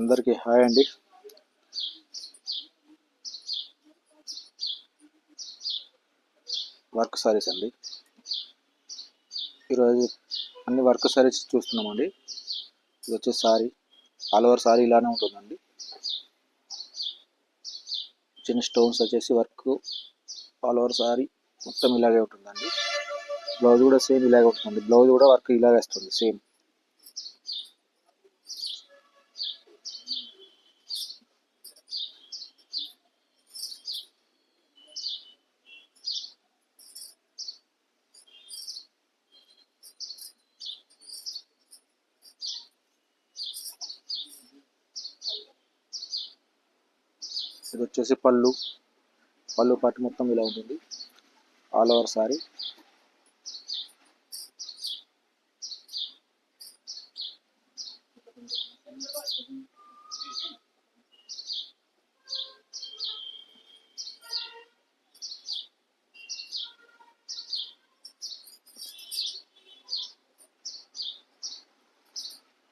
అందరికీ హాయ్ అండి. వర్క్ సారీస్ అండి. ఈరోజు అన్ని వర్క్ సారీస్ చూస్తున్నామండి. ఇది వచ్చేసి సారీ ఆల్ ఓవర్ సారీ ఇలానే ఉంటుందండి. చిన్న స్టోన్స్ వచ్చేసి వర్క్ ఆల్ ఓవర్ సారీ మొత్తం ఇలాగే ఉంటుందండి. బ్లౌజ్ కూడా సేమ్ ఇలాగే ఉంటుంది. బ్లౌజ్ కూడా వర్క్ ఇలాగే వస్తుంది సేమ్. ఇది వచ్చేసి పళ్ళు పాటు మొత్తం ఇలా ఉంటుంది ఆల్ ఓవర్ సారీ.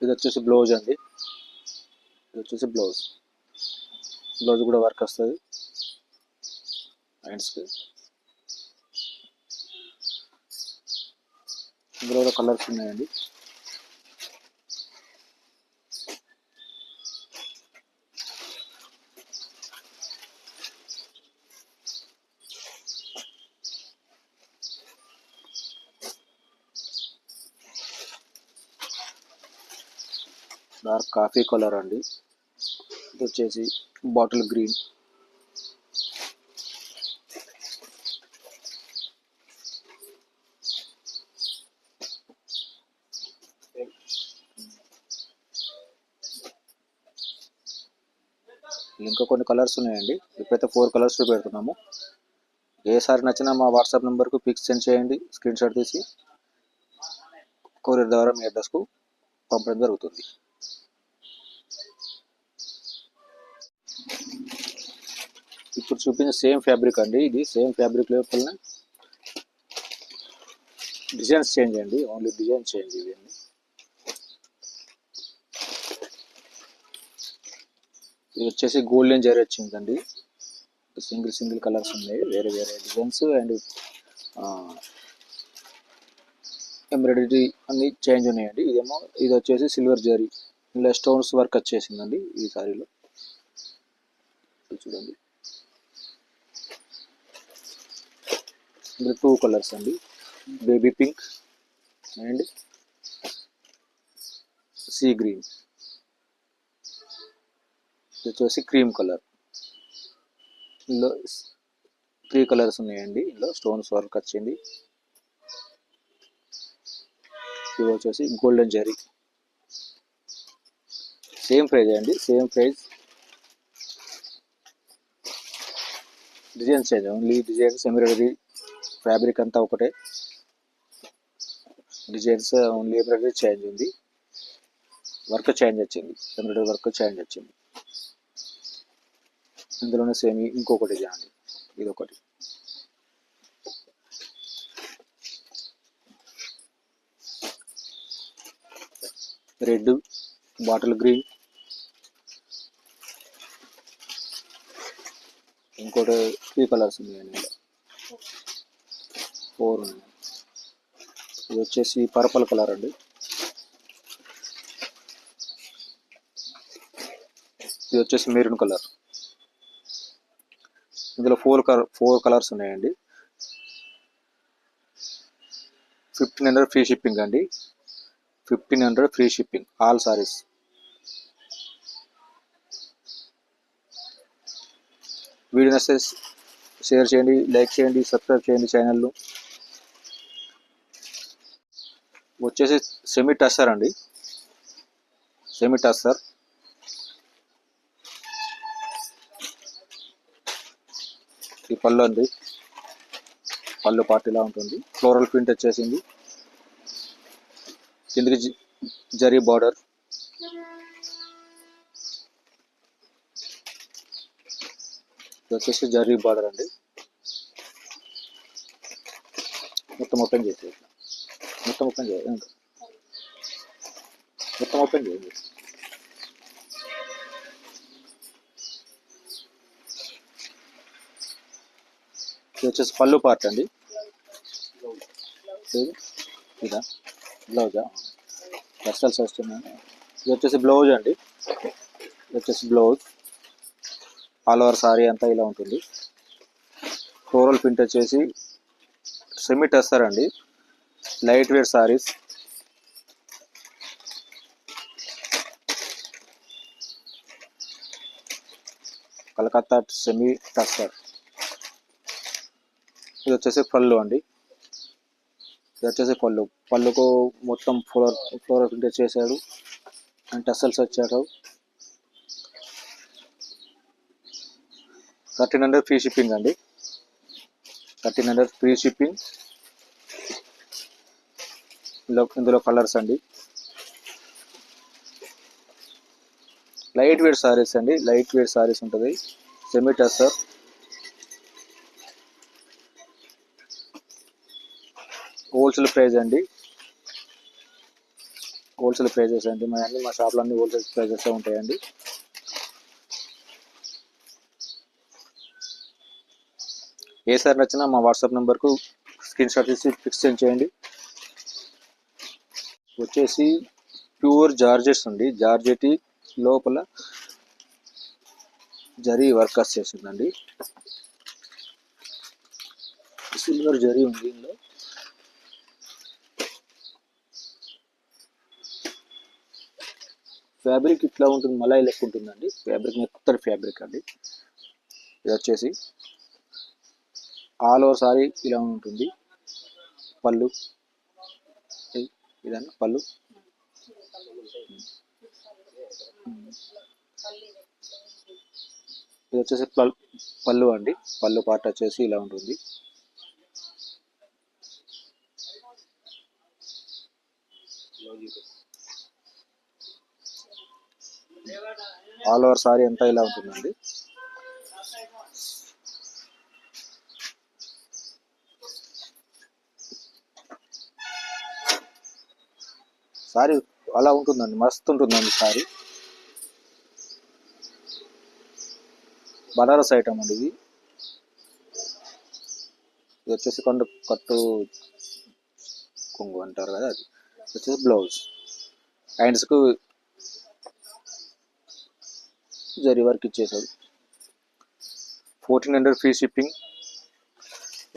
ఇది వచ్చేసి బ్లౌజ్ అండి. ఇది వచ్చేసి బ్లౌజ్ కూడా వర్క్ వస్తుంది హ్యాండ్స్కి. ఇందులో కలర్స్ ఉన్నాయండి. డార్క్ కాఫీ కలర్ అండి. ఇది వచ్చేసి బాటిల్ గ్రీన్. ఇంకా కొన్ని కలర్స్ ఉన్నాయండి. ఇప్పుడైతే 4 కలర్స్ పెడుతున్నాము. ఏ సారీ నచ్చినా మా వాట్సాప్ నెంబర్కు పిక్స్ సెండ్ చేయండి. స్క్రీన్ షాట్ తీసి కొరియర్ ద్వారా మీ అడ్రస్కు పంపడం జరుగుతుంది. ఇప్పుడు చూపించిన సేమ్ ఫ్యాబ్రిక్ అండి. ఇది సేమ్ ఫ్యాబ్రిక్ లోపల డిజైన్స్ చేంజ్ అండి. ఓన్లీ డిజైన్ చేంజ్ ఇవి అండి. ఇది వచ్చేసి గోల్డెన్ జరీ వచ్చిందండి. సింగిల్ కలర్స్ ఉన్నాయి. వేరే డిజైన్స్ అండ్ ఎంబ్రాయిడరీ అన్ని చేంజ్ ఉన్నాయండి. ఇది వచ్చేసి సిల్వర్ జరీ, ఇలా స్టోన్స్ వర్క్ వచ్చేసిందండి ఈ సారీలో. చూడండి, ఇందులో 2 కలర్స్ అండి. Baby pink and sea green. ఇది వచ్చేసి క్రీమ్ కలర్. ఇందులో 3 కలర్స్ ఉన్నాయండి. ఇందులో స్టోన్స్ వర్క్ వచ్చింది. ఇది వచ్చేసి గోల్డెన్ జరీ. సేమ్ ప్రైజ్ అండి, same price. Designs change, only designs, embroidery, fabric అంతా ఒకటే. డిజైన్స్ ఓన్లీ ఎంబ్రాయిడరీ చేంజ్ ఉంది. వర్క్ చేంజ్ వచ్చింది, ఎంబ్రాయిడరీ వర్క్ చేంజ్ వచ్చింది. ఇందులోనే సేమ్ ఇంకొక డిజైన్ అండి. ఇది ఒకటి. రెడ్, బాటిల్ గ్రీన్, ఇంకోటి 3 కలర్స్ ఉన్నాయండి. 4 ఉన్నాయి. ఇది వచ్చేసి పర్పుల్ కలర్ అండి. ఇది వచ్చేసి మెరూన్ కలర్. ఇందులో 4 కలర్స్ ఉన్నాయండి. 1500 ఫ్రీ షిప్పింగ్ అండి. 1500 free shipping all saris. Video నచ్చితే షేర్ చేయండి, లైక్ చేయండి, సబ్స్క్రైబ్ చేయండి ఛానల్ను. వచ్చేసి సెమీ టస్సర్ అండి. సెమీ టస్సర్. ఈ పళ్ళు అండి. పళ్ళు పార్ట్ ఇలా ఉంటుంది. ఫ్లోరల్ ప్రింట్ వచ్చేసింది. కిందికి జరీ బార్డర్. ఇది వచ్చేసి జరీ బార్డర్ అండి. మొత్తం ఓపెన్ చేసి మొత్తం ఓపెన్ చేయండి. ఇది వచ్చేసి పళ్ళు పార్ట్ అండి. ఇదా బ్లౌజా టెక్స్టైల్స్ వస్తున్నాయి. ఇది వచ్చేసి బ్లౌజ్ అండి. ఇది వచ్చేసి బ్లౌజ్ ఆల్ ఓవర్ సారీ అంతా ఇలా ఉంటుంది. ఫ్లోరల్ ప్రింట్ వచ్చేసి సెమీ టెస్సర్ అండి. Light weight saris. Calcutta semi tussar. ఇది వచ్చేసి పళ్ళు అండి. ఇది వచ్చేసి పళ్ళుకు మొత్తం ఫ్లోరల్ ప్రింట్ చేశాడు అండ్ టెస్సల్స్ వచ్చాడు. 1300 ఫ్రీ షిప్పింగ్ అండి. 1300 ఫ్రీ షిప్పింగ్. ఇందులో కలర్స్ అండి. లైట్ వెయిట్ సారీస్ అండి. లైట్ వెయిట్ సారీస్ ఉంటుంది. సెమీ టస్సర్. హోల్సేల్ ప్రైస్ అండి. హోల్సేల్ ప్రైజెస్ అండి. మా షాప్లో అన్ని హోల్సేల్ ప్రైజెస్ ఉంటాయండి. ఏ సారీ నచ్చినా మా వాట్సాప్ నెంబర్కు స్క్రీన్ షాట్ తీసి ఫిక్స్ చేయండి. వచ్చేసి ప్యూర్ జార్జెట్స్ అండి. జార్జెట్ లోపల జరీ వర్కర్స్ చేసిందండి. సిల్వర్ జరీ ఉంది ఇందులో. ఫ్యాబ్రిక్ ఇట్లా ఉంటుంది, మలాయి లెక్క ఉంటుందండి. ఫ్యాబ్రిక్ మెత్తటి ఫ్యాబ్రిక్ అండి. ఇది వచ్చేసి ఆల్ ఓవర్ సారీ ఇలా ఉంటుంది. పళ్ళు ఇదన్నా పళ్ళు. ఇది వచ్చేసి పళ్ళు అండి. పళ్ళు పార్ట్ వచ్చేసి ఇలా ఉంటుంది. ఆల్ ఓవర్ సారీ అంతా ఇలా ఉంటుందండి. సారీ అలా ఉంటుందండి. మస్తు ఉంటుందండి సారీ. బనారస్ ఐటమ్ అండి ఇది. ఇది వచ్చేసి కట్టు కొంగు అంటారు కదా, అది వచ్చేసి బ్లౌజ్. హ్యాండ్స్కు జరీ వర్క్ ఇచ్చేసాడు. 1400 ఫ్రీ షిప్పింగ్.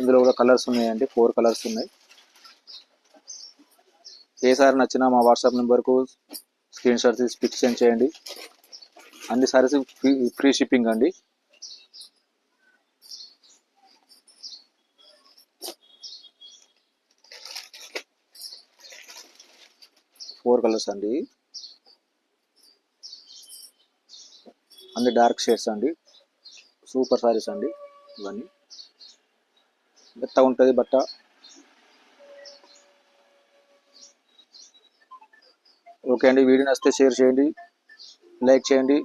ఇందులో కూడా కలర్స్ ఉన్నాయండి. 4 కలర్స్ ఉన్నాయి. ఏ సారీ నచ్చినా మా వాట్సాప్ నెంబర్కు స్క్రీన్ షాట్ తీసి పిక్ సెండ్ చేయండి. అన్ని సారీస్ ఫ్రీ షిప్పింగ్ అండి. ఫోర్ కలర్స్ అండి. అన్ని డార్క్ షేడ్స్ అండి. సూపర్ సారీస్ అండి ఇవన్నీ. మెత్తగా ఉంటుంది బట్ట. ఓకే అండి. వీడియో నచ్చితే షేర్ చేయండి, లైక్ చేయండి,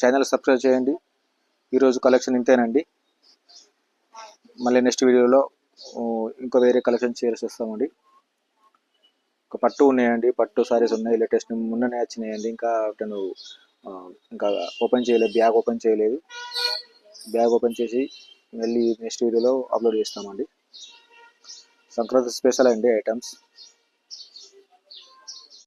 ఛానల్ సబ్స్క్రైబ్ చేయండి. ఈరోజు కలెక్షన్ ఇంతేనండి. మళ్ళీ నెక్స్ట్ వీడియోలో ఇంకో వేరే కలెక్షన్ షేర్ చేస్తామండి. ఒక పట్టు ఉన్నాయండి. పట్టు సారీస్ ఉన్నాయి. లేటెస్ట్ మొన్ననే వచ్చినాయండి. ఇంకా ఓపెన్ చేయలేదు. బ్యాగ్ ఓపెన్ చేయలేదు. బ్యాగ్ ఓపెన్ చేసి మళ్ళీ నెక్స్ట్ వీడియోలో అప్లోడ్ చేస్తామండి. సంక్రాంతి స్పెషల్ అండి ఐటమ్స్.